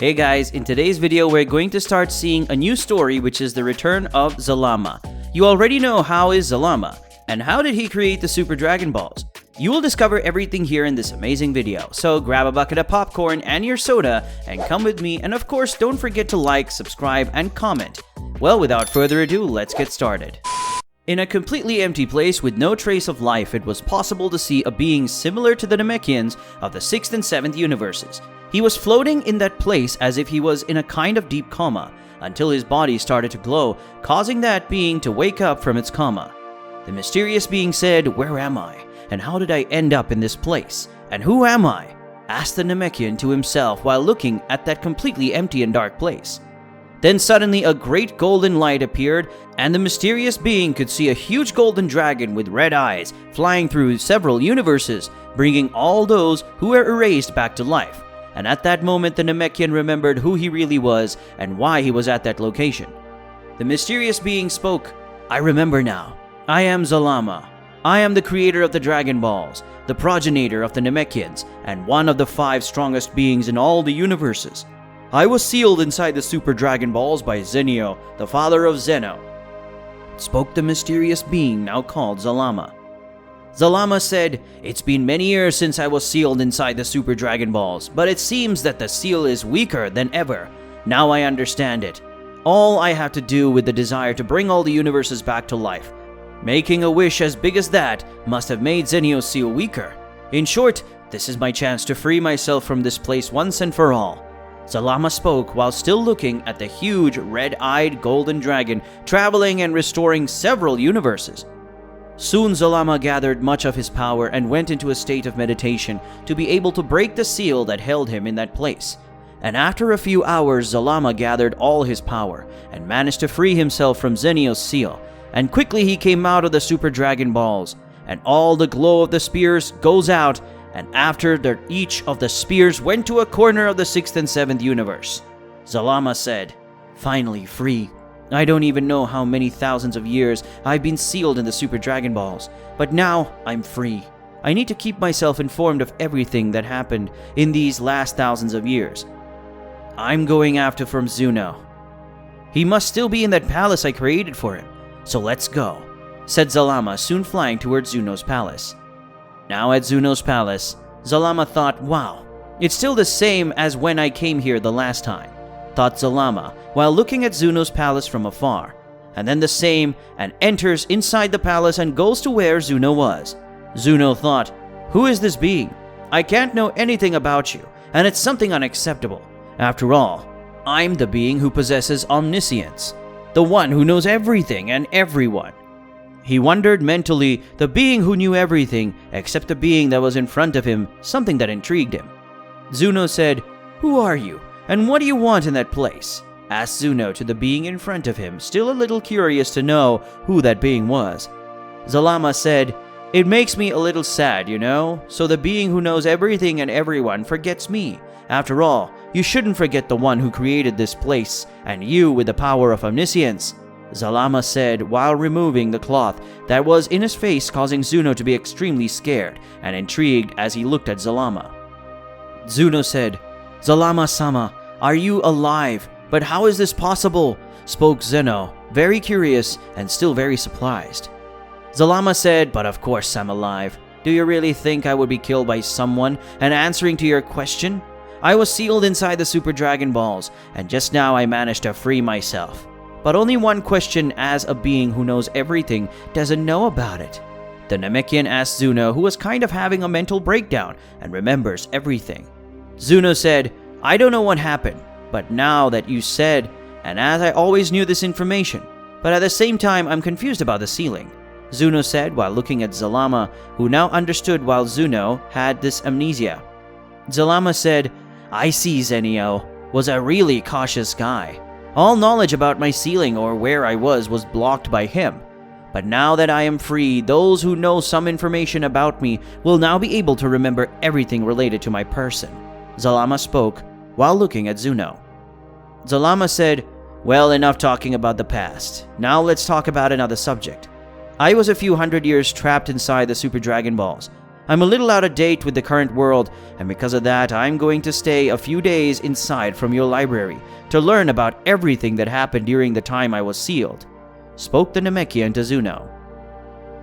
Hey guys, in today's video we're going to start seeing a new story, which is the return of Zalama. You already know how is Zalama, and how did he create the Super Dragon Balls? You will discover everything here in this amazing video, so grab a bucket of popcorn and your soda and come with me, and of course don't forget to like, subscribe, and comment. Well, without further ado, let's get started. In a completely empty place with no trace of life, it was possible to see a being similar to the Namekians of the 6th and 7th universes. He was floating in that place as if he was in a kind of deep coma, until his body started to glow, causing that being to wake up from its coma. The mysterious being said, "Where am I? And how did I end up in this place? And who am I?" asked the Namekian to himself while looking at that completely empty and dark place. Then suddenly a great golden light appeared, and the mysterious being could see a huge golden dragon with red eyes flying through several universes, bringing all those who were erased back to life. And at that moment, the Namekian remembered who he really was and why he was at that location. The mysterious being spoke, "I remember now. I am Zalama. I am the creator of the Dragon Balls, the progenitor of the Namekians, and one of the 5 strongest beings in all the universes. I was sealed inside the Super Dragon Balls by Zenio, the father of Zeno," spoke the mysterious being now called Zalama. Zalama said, "It's been many years since I was sealed inside the Super Dragon Balls, but it seems that the seal is weaker than ever. Now I understand it. All I have to do with the desire to bring all the universes back to life. Making a wish as big as that must have made Zenio's seal weaker. In short, this is my chance to free myself from this place once and for all." Zalama spoke while still looking at the huge red-eyed golden dragon traveling and restoring several universes. Soon Zalama gathered much of his power and went into a state of meditation to be able to break the seal that held him in that place. And after a few hours, Zalama gathered all his power and managed to free himself from Zenio's seal. And quickly he came out of the Super Dragon Balls, and all the glow of the spears goes out, and after that each of the spears went to a corner of the 6th and 7th universe. Zalama said, "Finally free. I don't even know how many thousands of years I've been sealed in the Super Dragon Balls, but now I'm free. I need to keep myself informed of everything that happened in these last thousands of years. I'm going after from Zuno. He must still be in that palace I created for him, so let's go," said Zalama, soon flying towards Zuno's palace. Now at Zuno's palace, Zalama thought, "Wow, it's still the same as when I came here the last time," thought Zalama while looking at Zuno's palace from afar, and then the same, and enters inside the palace and goes to where Zuno was. Zuno thought, "Who is this being? I can't know anything about you, and it's something unacceptable. After all, I'm the being who possesses omniscience, the one who knows everything and everyone." He wondered mentally, the being who knew everything except the being that was in front of him, something that intrigued him. Zuno said, "Who are you, and what do you want in that place?" asked Zuno to the being in front of him, still a little curious to know who that being was. Zalama said, "It makes me a little sad, you know, so the being who knows everything and everyone forgets me. After all, you shouldn't forget the one who created this place, and you with the power of omniscience," Zalama said while removing the cloth that was in his face, causing Zuno to be extremely scared and intrigued as he looked at Zalama. Zuno said, "Zalama-sama, are you alive? But how is this possible?" spoke Zeno, very curious and still very surprised. Zalama said, "But of course I'm alive. Do you really think I would be killed by someone? And answering to your question, I was sealed inside the Super Dragon Balls, and just now I managed to free myself. But only one question, as a being who knows everything doesn't know about it." The Namekian asked Zuno, who was kind of having a mental breakdown and remembers everything. Zuno said, "I don't know what happened, but now that you said, and as I always knew this information, but at the same time I'm confused about the sealing," Zuno said while looking at Zalama, who now understood while Zuno had this amnesia. Zalama said, "I see Zenio was a really cautious guy. All knowledge about my sealing or where I was blocked by him. But now that I am free, those who know some information about me will now be able to remember everything related to my person," Zalama spoke while looking at Zuno. Zalama said, "Well, enough talking about the past. Now let's talk about another subject. I was a few hundred years trapped inside the Super Dragon Balls. I'm a little out of date with the current world, and because of that, I'm going to stay a few days inside from your library to learn about everything that happened during the time I was sealed," spoke the Namekian to Zuno.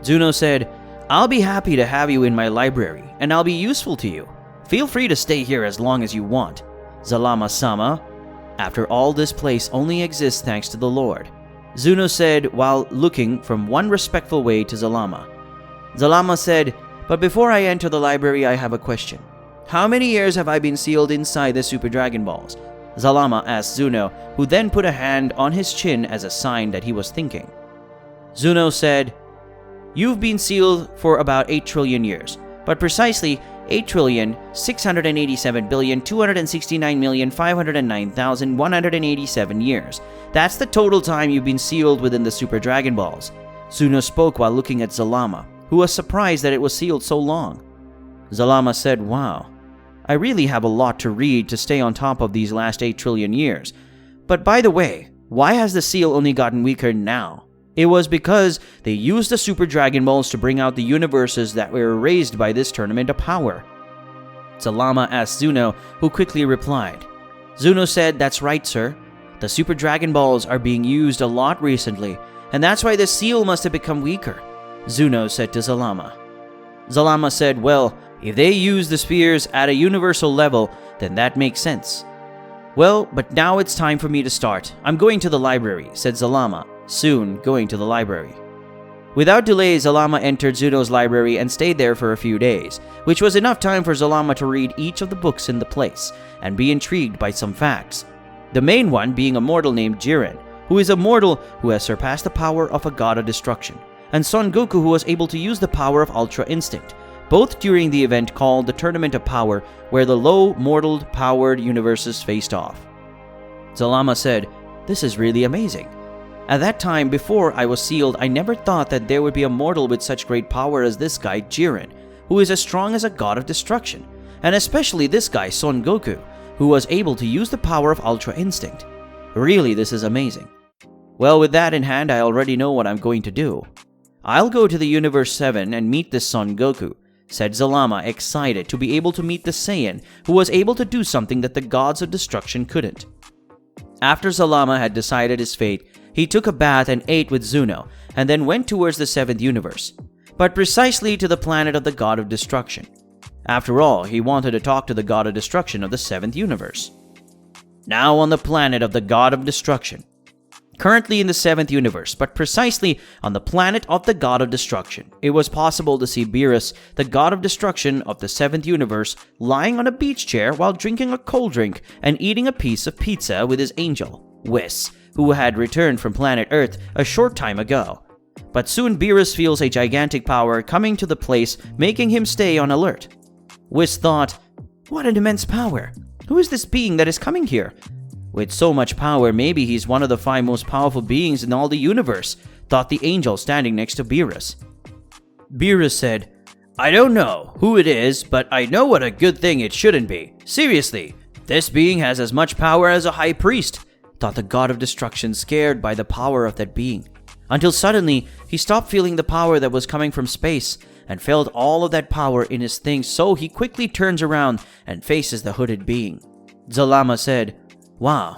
Zuno said, "I'll be happy to have you in my library, and I'll be useful to you. Feel free to stay here as long as you want, Zalama-sama. After all, this place only exists thanks to the Lord," Zuno said while looking from one respectful way to Zalama. Zalama said, "But before I enter the library, I have a question. How many years have I been sealed inside the Super Dragon Balls?" Zalama asked Zuno, who then put a hand on his chin as a sign that he was thinking. Zuno said, "You've been sealed for about 8 trillion years, but precisely 8,687,269,509,187 years. That's the total time you've been sealed within the Super Dragon Balls," Zuno spoke while looking at Zalama, who was surprised that it was sealed so long. Zalama said, "Wow, I really have a lot to read to stay on top of these last 8 trillion years. But by the way, why has the seal only gotten weaker now?" It was because they used the Super Dragon Balls to bring out the universes that were erased by this tournament of power. Zalama asked Zuno, who quickly replied. Zuno said, "That's right, sir. The Super Dragon Balls are being used a lot recently, and that's why the seal must have become weaker," Zuno said to Zalama. Zalama said, "Well, if they use the spheres at a universal level, then that makes sense." "Well, but now it's time for me to start. I'm going to the library," said Zalama, soon going to the library. Without delay, Zalama entered Zuno's library and stayed there for a few days, which was enough time for Zalama to read each of the books in the place and be intrigued by some facts. The main one being a mortal named Jiren, who is a mortal who has surpassed the power of a god of destruction, and Son Goku, who was able to use the power of Ultra Instinct, both during the event called the Tournament of Power, where the low mortal-powered universes faced off. Zalama said, "This is really amazing. At that time, before I was sealed, I never thought that there would be a mortal with such great power as this guy, Jiren, who is as strong as a god of destruction, and especially this guy, Son Goku, who was able to use the power of Ultra Instinct. Really, this is amazing. Well, with that in hand, I already know what I'm going to do. I'll go to the Universe 7 and meet this Son Goku," said Zalama, excited to be able to meet the Saiyan who was able to do something that the gods of destruction couldn't. After Zalama had decided his fate, he took a bath and ate with Zuno, and then went towards the 7th universe, but precisely to the planet of the god of destruction. After all, he wanted to talk to the god of destruction of the 7th universe. Now on the planet of the god of destruction. Currently in the 7th universe, but precisely on the planet of the god of destruction, it was possible to see Beerus, the god of destruction of the 7th universe, lying on a beach chair while drinking a cold drink and eating a piece of pizza with his angel, Whis, who had returned from planet Earth a short time ago. But soon Beerus feels a gigantic power coming to the place, making him stay on alert. Whis thought, "What an immense power! Who is this being that is coming here? With so much power, maybe he's one of the 5 most powerful beings in all the universe," thought the angel standing next to Beerus. Beerus said, "I don't know who it is, but I know what a good thing it shouldn't be. Seriously, this being has as much power as a high priest," thought the god of destruction, scared by the power of that being. Until suddenly, he stopped feeling the power that was coming from space and felt all of that power in his thing, so he quickly turns around and faces the hooded being. Zalama said, "Wow,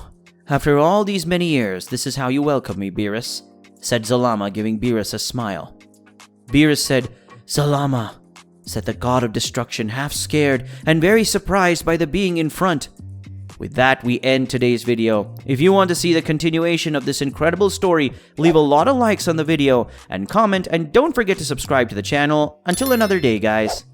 after all these many years, this is how you welcome me, Beerus," said Zalama, giving Beerus a smile. Beerus said, "Zalama," said the god of destruction, half scared and very surprised by the being in front. With that, we end today's video. If you want to see the continuation of this incredible story, leave a lot of likes on the video and comment, and don't forget to subscribe to the channel. Until another day, guys.